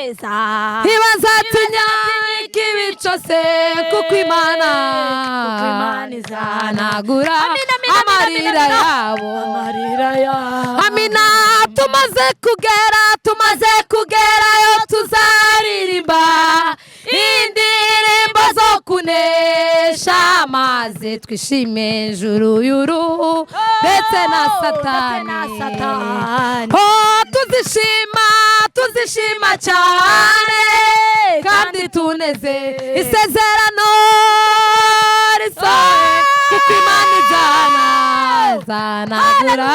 neza ntibazatinya ikibi cyose kuko Imana izanagura amarira yabo. Amina tumaze kugerayo tuzaririmba indirimbo zo kunesha maze twishime ijuru y'uruhu ndetse na Satani. Oh, tuzishima cyane kandi tuneze isezerano risohoye kuko Imana izanagura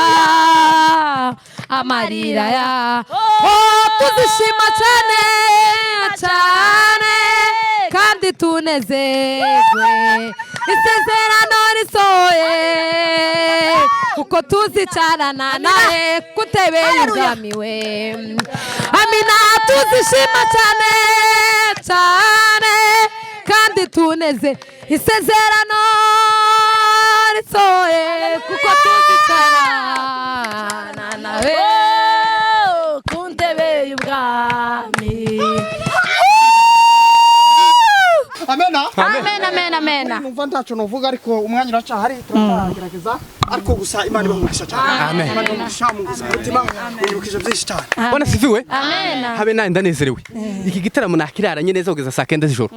amarira ya. Oh, tuzishima cyane kandi tunezerwe isezerano risohoye kuko tuzicarana nawe kutebeye ubwami we. Amina tuzishima cyane kandi tuneze isezerano risohoye kuko tuzicarana nawe kutebeye ubwami. Amen. Numva ntacu novuga ariko umwanya uracahari turagerageza ariko gusa Imana ibamugisha cyane. Imana ibamugisha mu mutima uyibukije byinshi cyane. Bwana sifiwe. Amen. Habe naye ndanezerewe. Iki gitaramo nakiraranye neza kugeza saa 9 z'ijoro.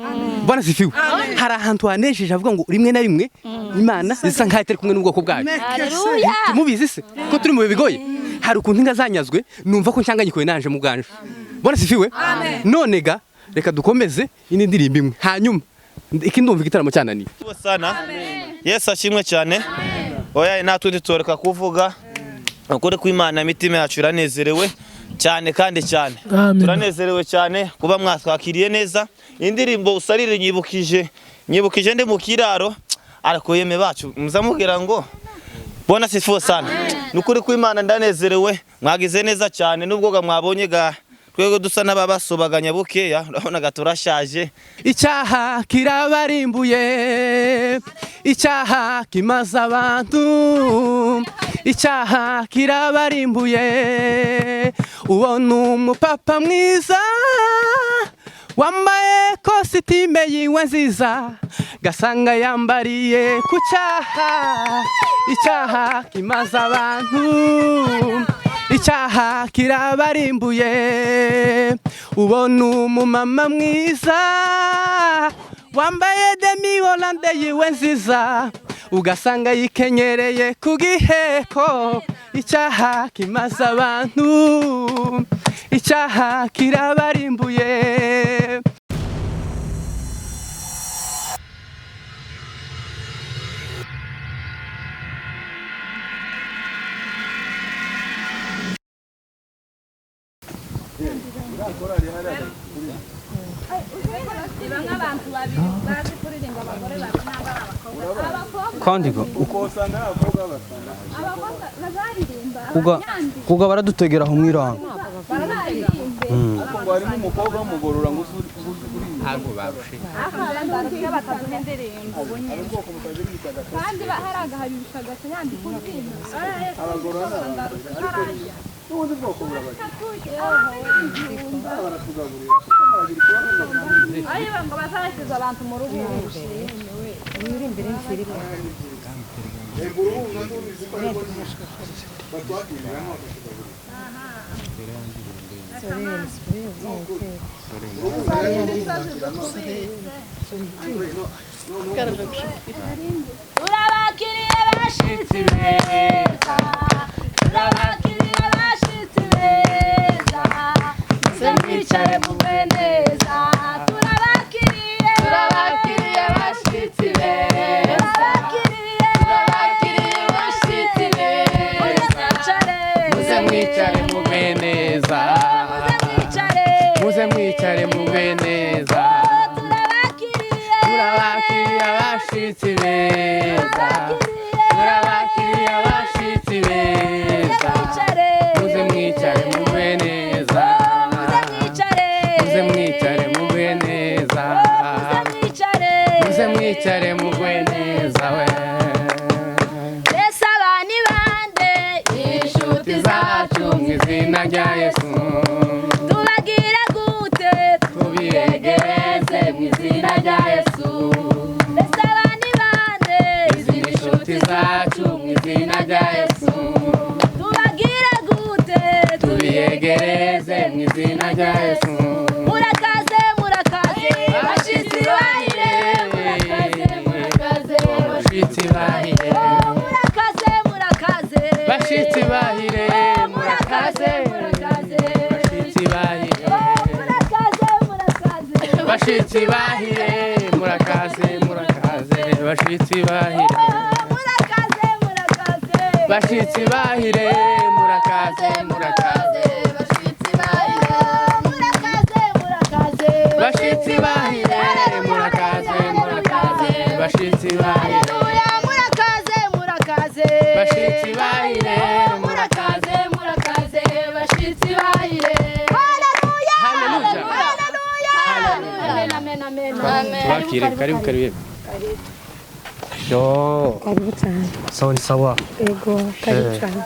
Bwana sifiwe. Hari ahantu hanesheje avuga ngo rimwe na rimwe Imana zisa nkaho itari kumwe n'ubwoko bwayo. Haleluya. Mubizi se ko turi mu bigoye. Hari ukuntu ingazanyazwe numva ko ncyanganyikoye nanje mu bwanje. Bwana sifiwe. None ga reka dukomeze indi ndirimbo imwe hanyuma iki ndumva igitaramo cyananiye sana. Yesu ashimwe cyane. Oya natundi toreka kuvuga ukuri ko Imana imitima yacu iranezerewe cyane kandi cyane. Turanezerewe cyane kuba mwatwakiriye neza. Indirimbo usarire nyibukije ndi mu kiraro ariko yeme bacu muzamubwira ngo bona sifuwe sana. Nukuri ko Imana ndanezerewe mwagize neza cyane nubwo mwabonye ga twego dusa n'ababasobaganya bukeya urabona gaturashaje. Icyaha kirabarimbuye, icyaha kimaze abantu, icyaha kirabarimbuye. Uwo ni umupapa mwiza wambaye kositime yiwe nziza gasanga yambariye ku cyaha. Icyaha kimaze abantu, icyaha kirabarimbuye. Ubona umumama mwiza wambaye demi Hollande yiwe nziza ugasanga yikenyereye ku giheko. Icyaha kimaze abantu, icyaha kirabarimbuye. kandi kuga baradutegera aho mwiranga ngo harimo umukobwa w'umugorora ngo ntabwo barushe kandi haragahabisha gatanyandi kubyina abagorora n'ubundi bwoko burabaje ayiba ngo bazashyize abantu mu rugo uri imbere y'ikiriko turabakiriye bashitsi beza, turabakiriye bashitsi beza, mwicare mugwe neza. Turabakiriye bashitsi beza, turabakiriye bashitsi beza, muze mwicare mugwe neza, muze mwicare mugwe neza. Turabakiriye abashitsi beza, turabakiriye abashitsi beza, muze mwicare mugwe neza, muze mwicare mugwe neza, muze mwicare mugwe neza. We mbese aba ni bande inshuti zacu izina rya Yesu. Murakaze murakaze bashitsi bahire murakaze murakaze Bashitsi bahire. murakaze murakaze Bashitsi bahire. murakaze murakaze Bashitsi bahire. murakaze murakaze Bashitsi bahire. Murakaze murakaze. Bashitsi bahire. murakaze murakaze Bashitsi bahire. Murakaze murakaze. bashitsi bahire murakaze murakaze Bashitsi bahire. Murakaze murakaze. Bashitsi bahire. Haleluya murakaze murakaze Bashitsi bahire. murakaze murakaze bashitsi bahire Haleluya Haleluya. Haleluya Amen amen amen amen Tubakire karibu karibu. Yo. Karibu cyane. Sawa ni sawa. Ego, karibu cyane.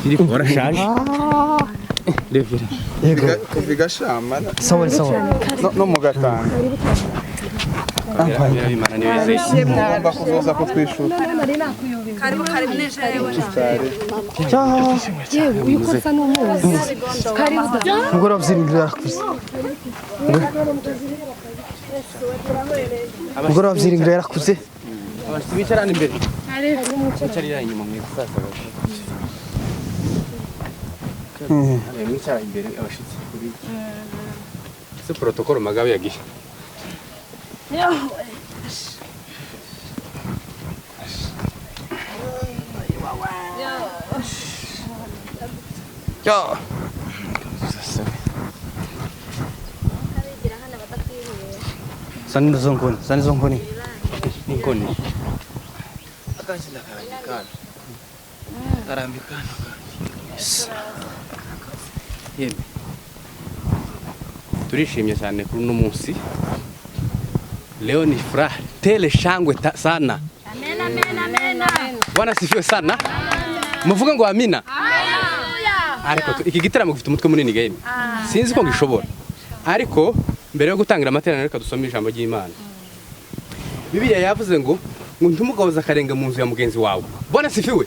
Iri warashaje. Revera. Yego. kuviga shama Sawa ni sawa. no mu gatanga Imana niweze. ngomba kuzoza ko twishura Yewe, uyu ko asa n'umuzi. Karibu cyane. Mugore wavyiringira yarakuze. Mugore wavyiringira yarakuze. Abashitsi bicarana imbere. Bicarira inyuma mu sasa. Mwicara imbere abashitsi kuri. Se protocolo magabe yagiye. Yo. Sani zonkoni, sani zonkoni. Inkoni. Yeme. Turishimye cyane kuri uno munsi. Leo ni furaha tele shangwe sana. Amen amen amen Bwana sifiwe sana. Muvuge ngo amina. Ariko iki gitaramo gifite umutwe munini game. Sinzi ko ngishobora. Ariko mbere yo gutangira amateraniro reka dusome ijambo ry'Imana. Bibiliya yavuze ngo ntumugahoza akarenga mu nzu ya mugenzi wawe. Bwana sifiwe.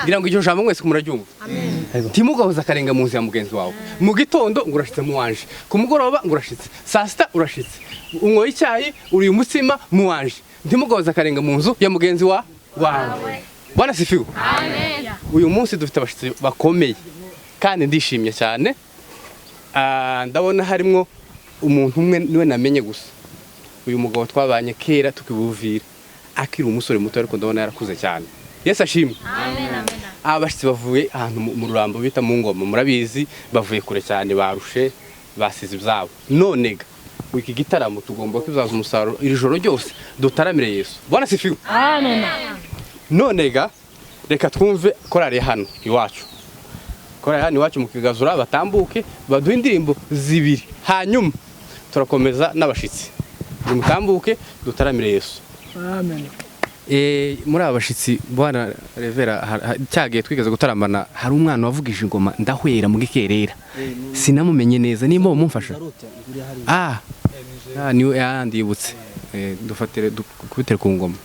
Ngira ngo iryo jambo mwese kumuraryumva. Ntimugahoza akarenga mu nzu ya mugenzi wawe. Mu gitondo ngo urashitse mu wanje. Ku mugoroba ngo urashitse. Saa sita urashitse. Unyoye icyayi uri umutsima mu wanje. Ntimugahoza akarenga mu nzu ya mugenzi wawe. Bwana sifiwe. Amen Uyu munsi dufite abashitsi bakomeye kandi ndishimye cyane. Ndabona harimo umuntu umwe niwe namenye gusa. Uyu mugabo twabanye kera tukibuvira akiri umusore muto ariko ndabona yarakuze cyane. Yesu ashimwe. amen amen Abashitsi bavuye ahantu mu rurambo bita mu ngoma murabizi bavuye kure cyane barushe basize ibyabo. None ga iki gitaramo tugomba kwizaza umusaruro iri joro ryose dutaramire Yesu. Bwana sifiwe. amen None ga reka twumve korari hano iwacu. Korari hano iwacu mu Kigazura batambuke baduha indirimbo zibiri. Hanyuma turakomeza n'abashitsi. Mutambuke dutaramire Yesu. Amen. Muri abashitsi bwana Revera cyagiye twigeze gutaramana hari umwana wavugije ingoma ndahwera mu gikerera. Sinamumenye neza nimba mumfasha. Niwe yandibutse. Dufatire kubitere ku ngoma.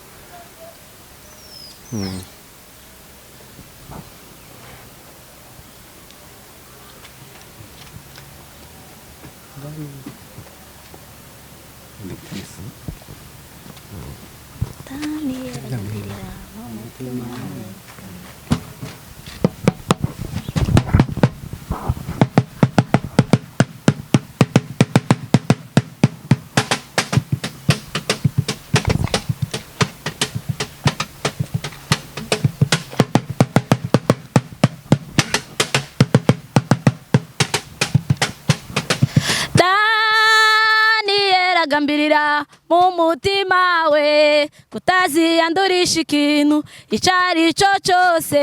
agambirira mu mutima we kutaziyandurisha ikintu icari cyo cyose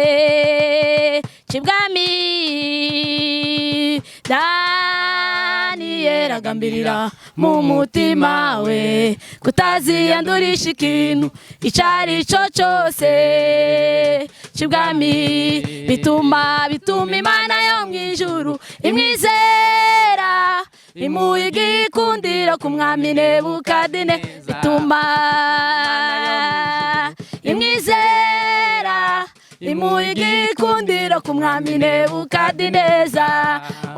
cibwami Daniyeli agambirira mu mutima we kutaziyandurisha ikintu icari cyo cyose cibwami bituma Imana yo mwijuru imwizera imuha igikundiro ku mwami Nebukadineza bituma imwizera imuha igikundiro ku mwami Nebukadineza.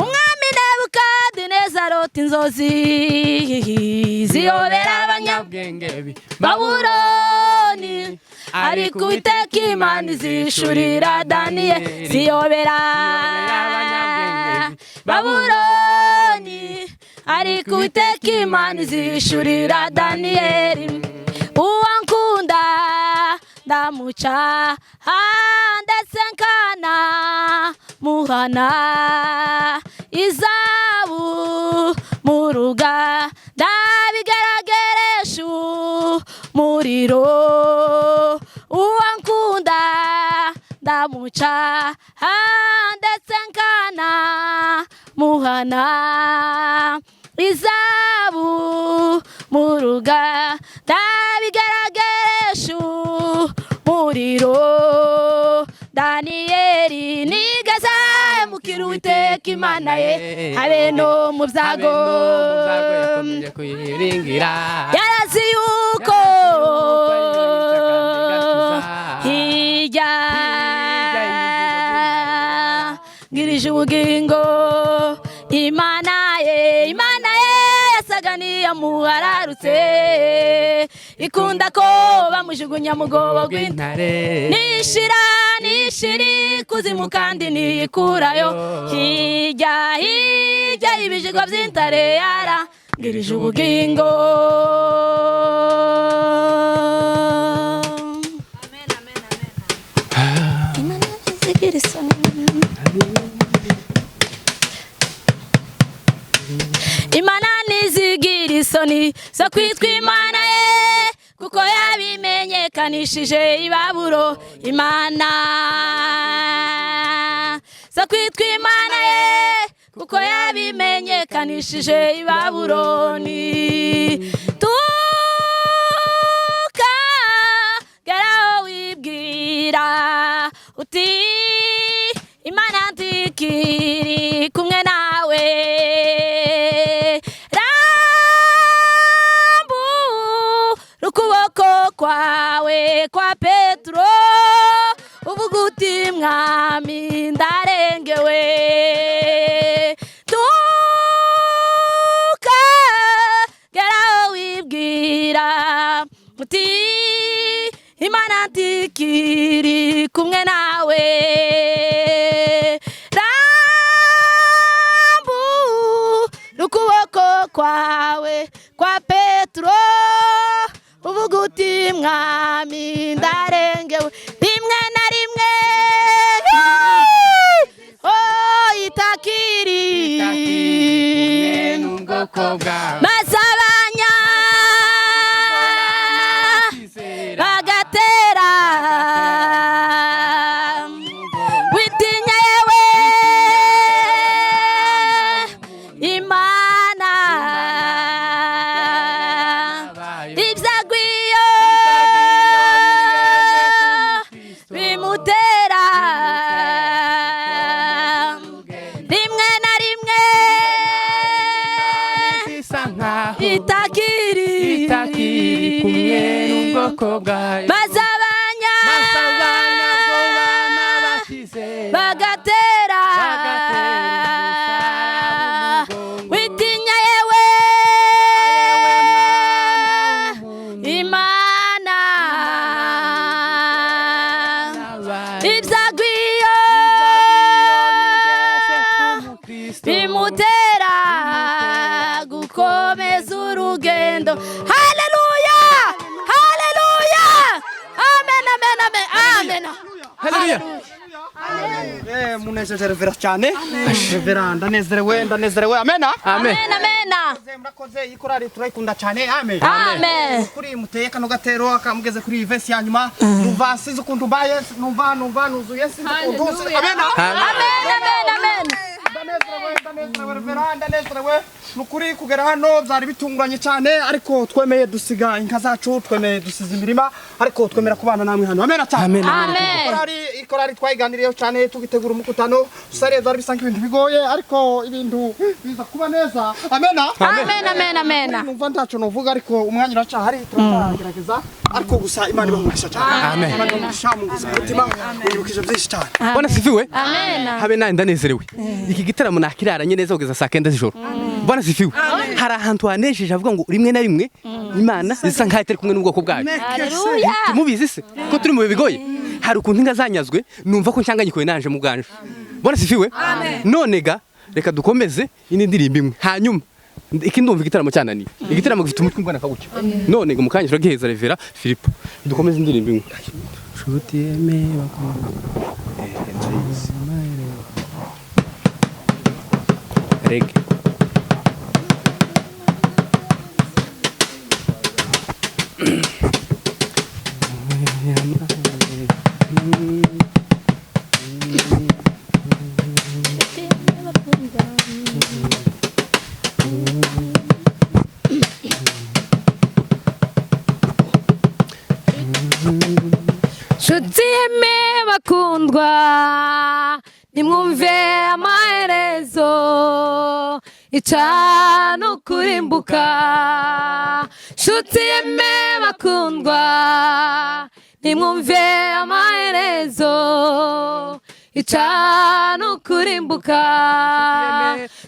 Umwami Nebukadineza arota inzozi ziyobera abanyabwenge b'i Babuloni, ariko Uwiteka Imana izishurira Daniyeli. Ziyobera Babuloni, ariko Uwiteka Imana izishurira Daniyeli. Uwankunda ndamuca ndetse nkana muhana izabu mu ruga ndabigerageresha umuriro. Uwankunda ndamuca ndetse nkana muhana izabu mu ruga ndabigerageresha umuriro. Daniyeli nigeze mukira Uwiteka Imana ye, habe no mu byago yakomeje kuyiringira. yarazi yuko hirya ngirije ubugingo Imana ye yasaga niyamuhararutse, ikunda ko bamujugunya mu rwobo rw'intare. Nishira ikuzimu kandi niyikurayo, hirya y'ibijigo by'intare yarangirije ubugingo. Imana izigira isoni, Imana ntizigira isoni zo kwitwa Imana ye, kuko yabimenyekanishije i Babuloni. Imana zo kwitwa Imana ye, kuko yabimenyekanishije i Babuloni. Tukageraho wibwira uti Imana ntikiri kumwe nawe. Ukuboko kwawe kwa Petero uvuga uti mwami ndarengewe. Tukageraho wibwira uti Imana ntikiri kumwe nawe. Ukuboko kwawe kwa Petero uvuga uti mwami ndarengewe. Rimwe na rimwe itakiri maze abanya bagatera witinya yewe Imana. Ibyagwiyo bimutera rimwe na rimwe itakiri kumwe n'ubwoko bwayo, maze abanya bagatera witinya yewe Imana. Ibyagwiyo bimutera gukomeza urugendo. Haleluya, haleluya, amen, amen, amen, amen. Haleluya. Munezerewe Revera cyane. Revera ndanezerewe amen. Amen. Amen. Murakoze ikorari turayikunda cyane amen. Amen. Kuri muteye kano gatero akamugeze kuri verse ya nyuma numva sizo kuntu baye numva nuzuye sizo kuntu amen. Amen. Amen. Amen. ndanezerewe Revera, ndanezerewe nukuri kugera hano byari bitunguranye cyane, ariko twemeye dusiga inka zacu, twemeye dusiza imirima, ariko twemera kubana namwe hano. Amen cyane. Ikorari twayiganiriyeho cyane tugitegura umukutano, usare byari bisa nk'ibintu bigoye, ariko ibintu biza kuba neza. Amen. Numva ntaco novuga, ariko umwanya uracahari, turagerageza, ariko gusa Imana ibamugisha cyane. Imana ibamugisha mu mutima, ibukije byinshi cyane. Bwana sifiwe. Amen. Habe nawe ndanezerewe. Iki gitaramo nakiraranye neza kugeza saa 9 z'ijoro. Bwana sifiwe. Hari ahantu hanejeje avuga ngo rimwe na rimwe Imana zisa nkaho itari kumwe n'ubwoko bwayo. Haleluya. Tumubizi se ko turi mu bigoye. Hari ukuntu inka zanyazwe numva ko nshanganyikoye nanje mu bwanje. Bwana sifiwe. None ga reka dukomeze ini ndirimbo imwe. Hanyuma iki ndumva igitaramo cyananiye. Igitaramo gifite umutwe mbwana kagucyo. None ga mukanya turagiheza Revera Philippe. Dukomeze indirimbo imwe. Shuti yeme Reg. Nshuti yeme bakundwa, nimwumve amaherezo, icana ukurimbuka. Nshuti yeme bakundwa, nimwumve amaherezo, icana ukurimbuka.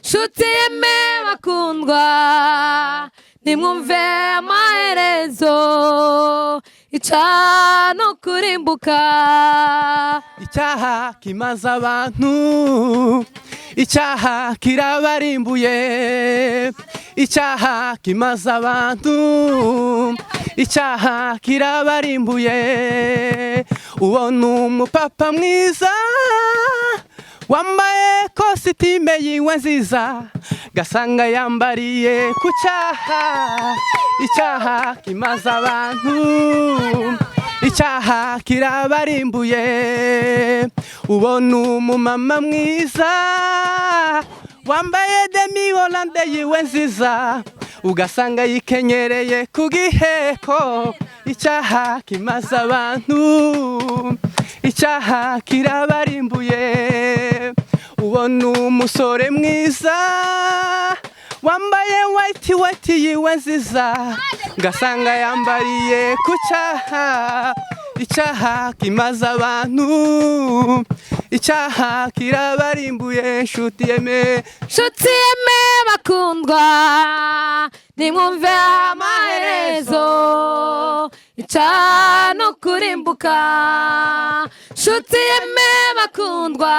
Nshuti yeme bakundwa, nimwumve amaherezo, icana ukurimbuka. Icyaha kimaze abantu, icyaha kirabarimbuye. Icyaha kimaze abantu, icyaha kirabarimbuye. Uwo ni umupapa mwiza wambaye kositime yiwe nziza, gasanga yambariye ku cyaha. Icyaha kimaze abantu, icyaha kirabarimbuye. Uwo ni umumama mwiza wambaye demi Hollande yiwe nziza, ugasanga yikenyereye ku giheko. Icyaha kimaze abantu, icyaha kirabarimbuye. Uwo ni umusore mwiza wambaye white yiwe nziza, ugasanga yambariye ku cyaha. Icyaha kimaze abantu, icyaha kirabarimbuye. Nshuti yeme bakundwa, nimwumve amaherezo, icana ukurimbuka. Nshuti yeme bakundwa,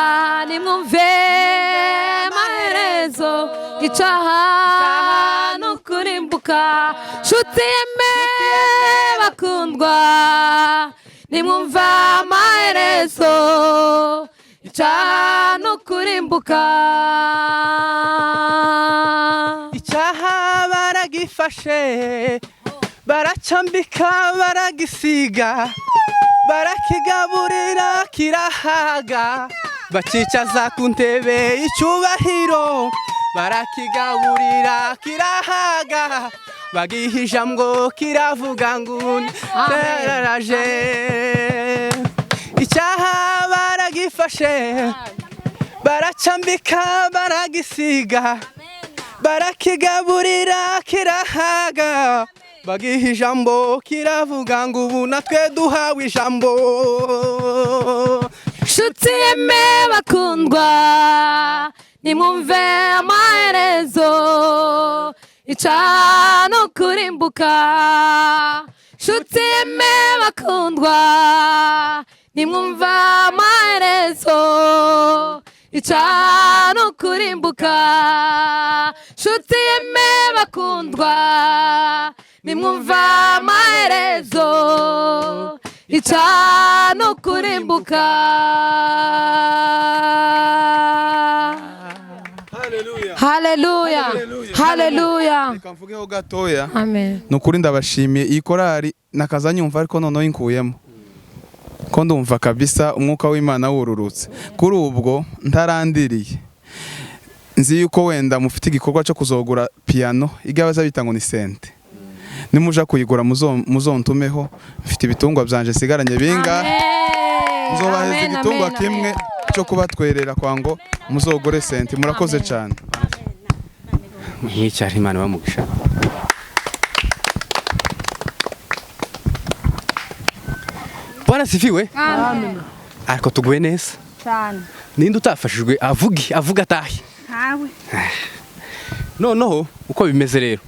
nimwumve amaherezo, icana ukurimbuka. Nshuti yeme bakundwa, nimwumve amaherezo, icana ukurimbuka. Icyaha baragifashe, baracambika, baragisiga, barakigaburira kirahaga, bacicaza ku ntebe icyubahiro. Barakigaburira kirahaga, bagiha ijambo kiravuga ngo ndaraje. Icyaha baragifashe, baracambika, baragisiga, barakigaburira kirahaga, bagiha ijambo kiravuga ngo ubu natwe duhawe ijambo. Nshuti yeme bakundwa, nimwumve amaherezo, icana ukurimbuka. Nshuti yeme bakundwa, nimwumve amaherezo, icana ukurimbuka. Nshuti yeme bakundwa, nimwumve amaherezo, icana ukurimbuka. Haleluya. Haleluya. Reka mvugeho gatoya. Amen. Nukuri ndabashimiye iyi korari nakazanyumva, ariko noneho inkuyemo ko ndumva kabisa umwuka w'Imana wururutse. Kuri ubwo ntarandiriye nzi yuko wenda mufite igikorwa cyo kuzogura piano igabaza bita ngo ni sente nimuja kuyigura muzontumeho mfite ibitungwa byanje sigaranye binga nzobaheza igitungwa kimwe cyo kubatwerera kwa ngo muzogure sente murakoze cyane nk'icyari Imana bamugisha Bwana sifiwe amen ariko tuguye neza cyane ninde utafashijwe avuga atahe ntawe noneho uko bimeze rero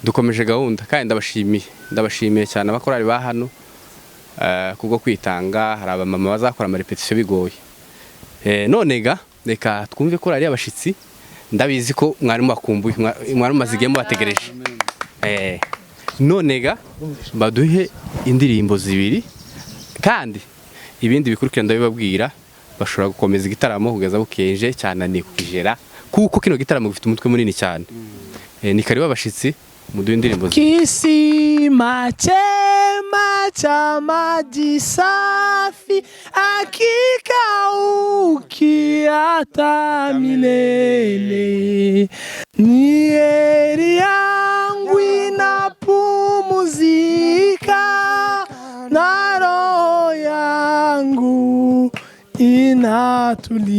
dukomeje gahunda kandi ndabashimiye cyane abakorari ba hano kubwo kwitanga hari abamama bazakora amarepetition bigoye none reka twumve ko ari abashitsi ndabizi ko mwari mwakumbuye mwari mazigemo bategereje none baduhe indirimbo zibiri kandi ibindi bikurikira ndabibabwira bashobora gukomeza igitaramo kugeza bukenje cyane ni kugera kuko kino gitaramo gifite umutwe munini cyane ni kariba abashitsi muduhe indirimbo Kisima chema cha maji safi akikauki hata milele, ni heri yangu inapumzika na roho yangu inatulia.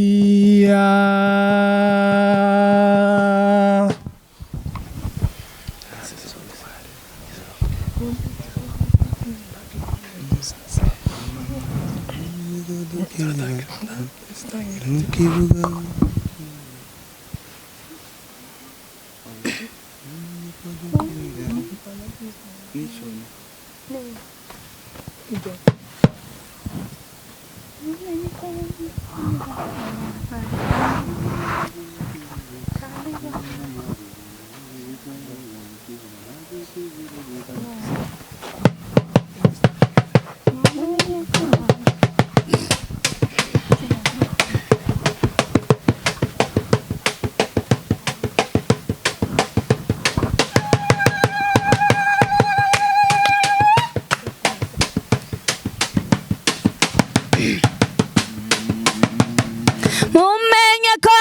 mumenye ko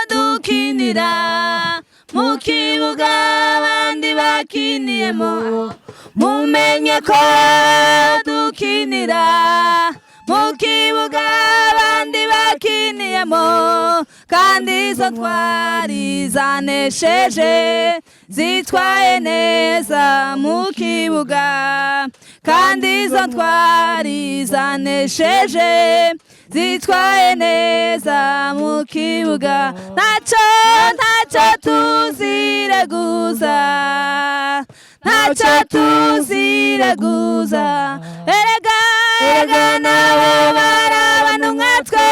dukinira mu kibuga abandi bakiniyemo, mumenye ko dukinira mu kibuga abandi bakiniyemo, kandi izo twari zanesheje zitwaye neza mu kibuga, kandi izo twari zanesheje zitwaye neza mu kibuga, ntacyo tuzireguza, ntacyo tuzireguza, erega nabo bari abantu nkatwe,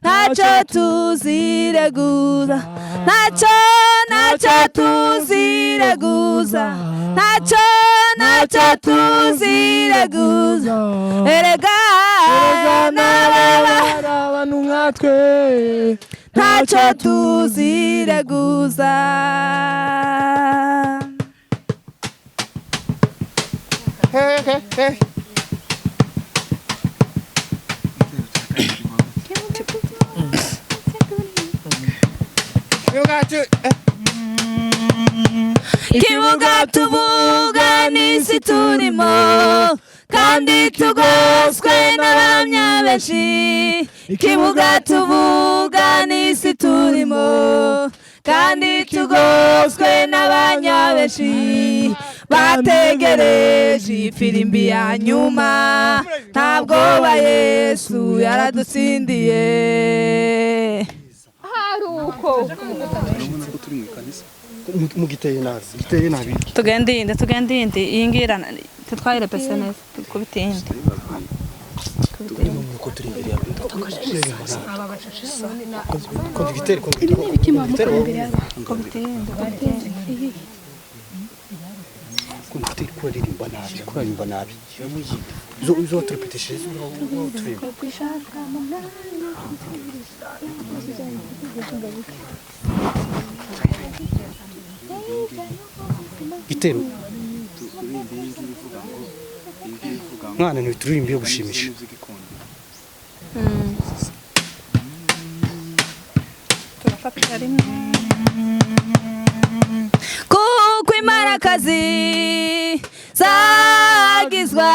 ntacyo tuzireguza, ntacyo tuzireguza, ntacyo tuzireguza, erega nabo bari abantu nkatwe, ntacyo tuzireguza. Kibuga tuvuga n'isi turimo, kandi tugoswe n'abahamya benshi. Kibuga tuvuga n'isi turimo, kandi tugoswe n'abanya benshi. Bategereje ifirimbi ya nyuma, ntabwo ba Yesu yaradutsindiye. Haruko mugiteye nabi tugende indi iyi ngira tutwayire pese neza kubita indi kuririmba nabi izo turepeteshe Gitero mwana ntituririmbe yo gushimisha kuko imparakazi zagizwa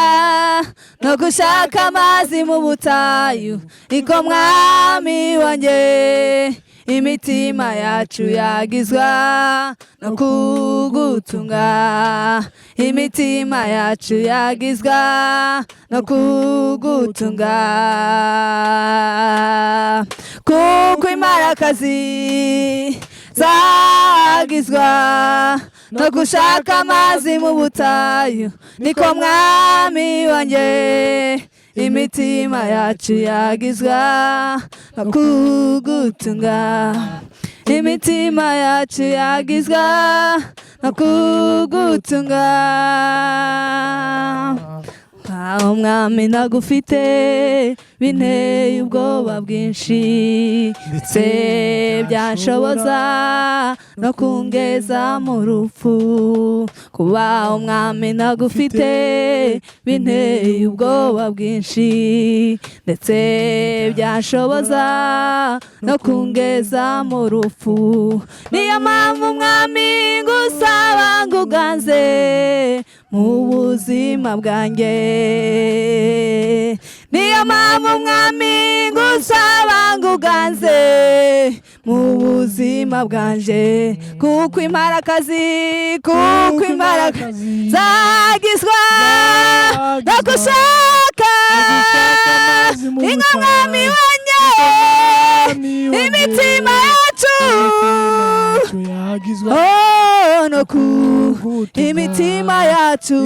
no gushaka amazi mu butayu niko mwami wanjye imitima yacu yagizwa no kugutunga imitima yacu yagizwa no kugutunga kuko imparakazi zagizwa no gushaka amazi mu butayu niko mwami wanjye imitima yacu yagizwa no kugutunga imitima yacu yagizwa no kugutunga aho mwami nagufite binteye ubwoba bwinshi ndetse byanshoboza no kungeza mu rupfu kubaho mwami nagufite binteye ubwoba bwinshi ndetse byanshoboza no kungeza mu rupfu niyo mpamvu mwami ngusaba nguganze mu buzima bwanjye niyo mpamvu mwami ngusaba nguganze mu buzima bwanje kuko imparakazi zagizwa no gushaka inka mwami wanjye imitima yacu no ku imitima yacu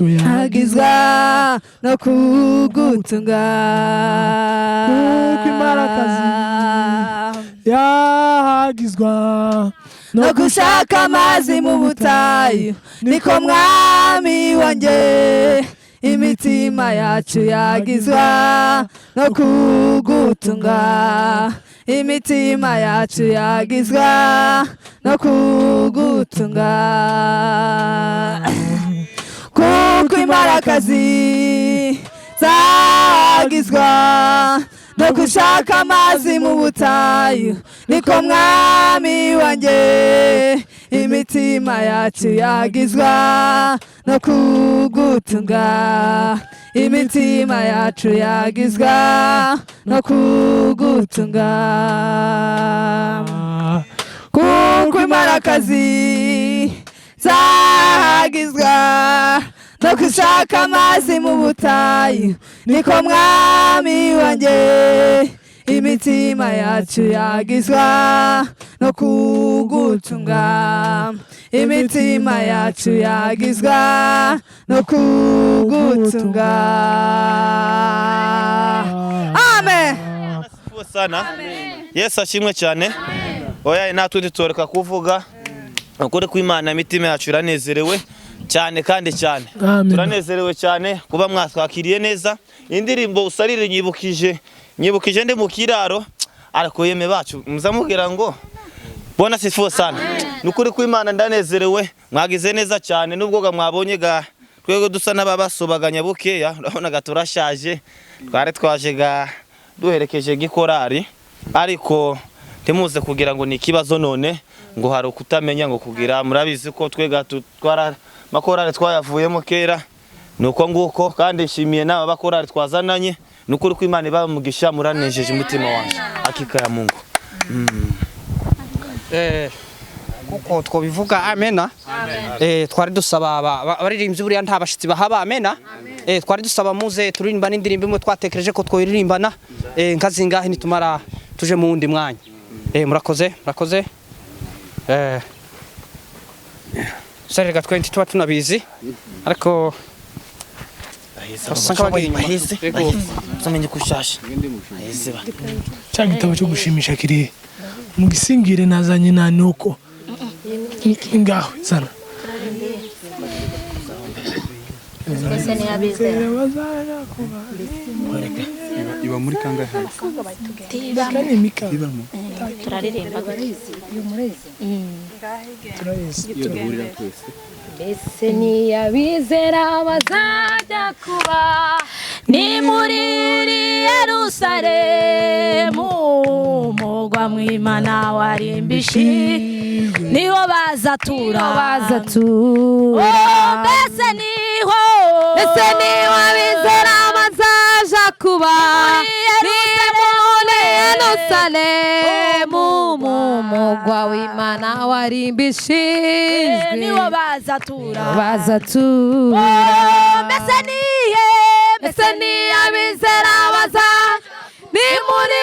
yagizwa no kugutunga kuko imparakazi yagizwa no gushaka amazi mu butayu niko mwami wanjye imitima yacu yagizwa no kugutunga imitima yacu yagizwa no kugutunga kuko imparakazi zagizwa no gushaka amazi mu butayu niko mwami wanjye imitima yacu yagizwa no kugutunga imitima yacu yagizwa no kugutunga kuko imparakazi zagizwa no gushaka amazi mu butayu niko mwami wanjye imitima yacu yagizwa no kugutunga imitima yacu yagizwa no kugutunga amen sana Yesu ashimwe cyane oya natundi toreka kuvuga ukuri kw'Imana imitima yacu iranezerewe cyane kandi cyane turanezerewe cyane kuba mwatwakiriye neza indirimbo usarire nyibukije ndi mu kiraro ariko yeme bacu muzamubwira ngo bona sifu sana nukuri kw'Imana ndanezerewe mwagize neza cyane nubwo mwabonye ga twego dusa n'ababasobaganya bukeya urabona ga turashaje tware twaje ga duherekeje gikorari ariko temuze kugira ngo ni kibazo none ngo hari ukutamenya ngo kugira murabizi ko twega twara makorari twayavuyemo kera nuko nguko kandi nshimiye n'aba bakorari twazananye nukuri kw'Imana bamugisha muranejeje umutima wanjye akika ya Mungu kuko twobivuga amena twari dusaba abaririmbyi buriya nta bashitsi bahaba amena twari dusaba muze turirimba n'indirimbo imwe twatekereje ko twoyiririmbana nkazingahe nitumara tuje mu wundi mwanya murakoze Sarega 20 tuba tunabizi ariko zamenye kushasha cya gitabo cyo gushimisha kiri mu gisingire nazanye na nuko ngaho sana iba muri kangahe turaririmba mbese niyabizera bazajya kuba ni muri Yerusalemu umurwa mwimana warimbishi niho bazatura mbese niho abizera bazaja kuba ni muri Yerusalemu mu mugwa w'Imana warimbishijwe niho bazatura mbese ni abizera bazaja ni muri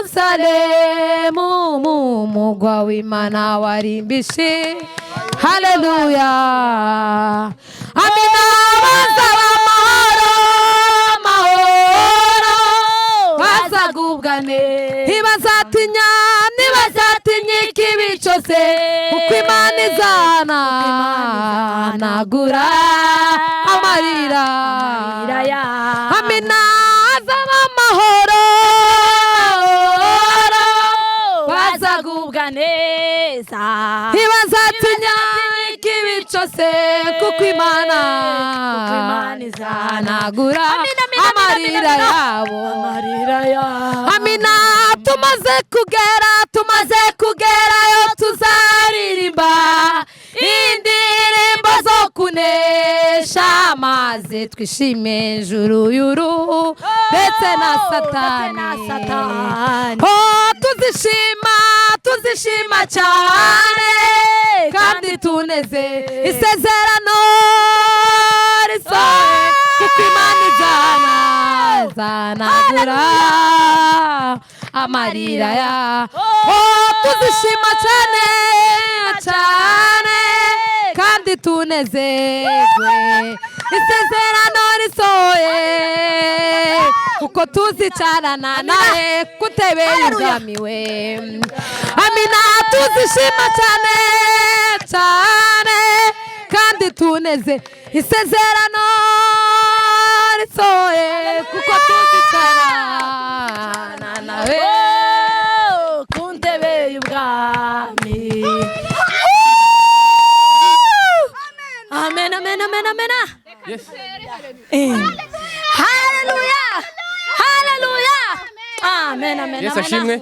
Yerusalemu mu mugwa w'Imana warimbishijwe. Haleluya. Amina. Bazaba amahoro bazagubwane ntibazatinya ikibi cyose kuko Imana izanagura amarira. Amina. Bazaba amahoro bazagubwa neza ntibazatinya ikibi cyose kuko Imana izanagura amarira yabo. Amina. tumaze kugerayo tuzaririmba indirimbo zo kunesha maze twishime ijuru y'uruhu ndetse na satani. Tuzishima cyane kandi tuneze isezerano risohoye kuko Imana izanagura amarira ya. Tuzishima cyane kandi tunezerwe isezerano risohoye kuko tuzicarana nawe kutebeye ubwami we. Amina. Tuzishima cyane kandi tuneze isezerano risohoye kuko tuzicarana nawe kuntebeye ubwami. Amen. Yes. Hallelujah. Amen. Yes, ashimwe.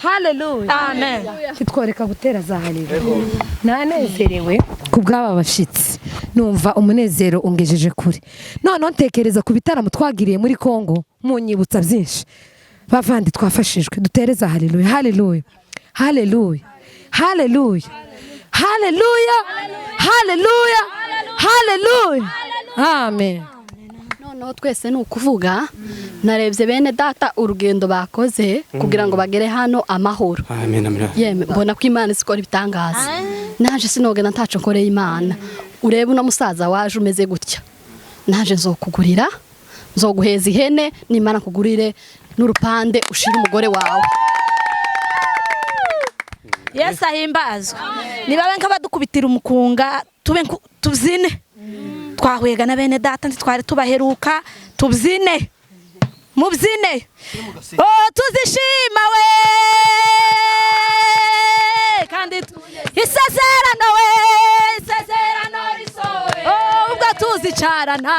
Haleluya. Amen. Kitworeka gutera za haleluya. Nanezerewe kubw'aba bashitsi. Numva umunezero ungejeje kure. None ntekereza ku bitaramo twagiriye muri Kongo munyibutsa byinshi. Bavandi twafashijwe dutereza haleluya. Amen. Noneho twese ni ukuvuga narebye bene data urugendo bakoze kugira ngo bagere hano amahoro. Yeme mbona ko Imana isikora ibitangaza. Naje sinogena ntaco nkoreye Imana. Urebe uno musaza waje umeze gutya. Naje nzokugurira nzoguheza ihene n'Imana kugurire n'urupande ushira umugore wawe. Yesu ahimbazwe. Nibabe nk'abadukubitira umukunga tubyine. Twahwega na bene data twari tubaheruka tubyine mubyine. Tuzishima we kandi isezerano risohoye ubwo tuzicarana.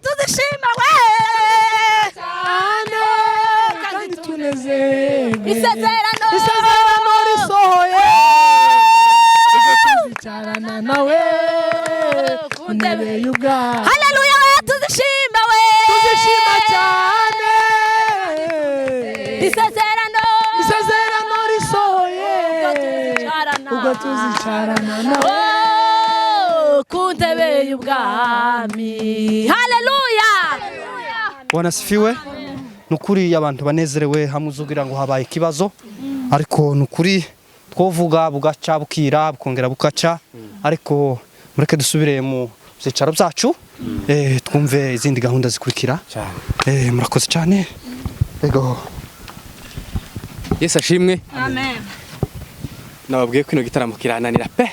Tuzishima we kandi tunezerwe isezerano risohoye tuzicarana nawe kuntebeye ubwami. Haleluya. Tuzishima cyane isezerano risohoye ubwo tuzicarana nawe kuntebeye ubwami. Haleluya. Bwana sifiwe. Nukuri abantu banezerewe hamuzugira ngo habaye ikibazo ariko nukuri twovuga bugaca bukira bukongera bukaca ariko mureke dusubire mu byicaro byacu twumve izindi gahunda zikurikira. Murakoze cyane. Yego. Yesu ashimwe. Amen. Nababwiye ko ino gitaramo kirananira pe.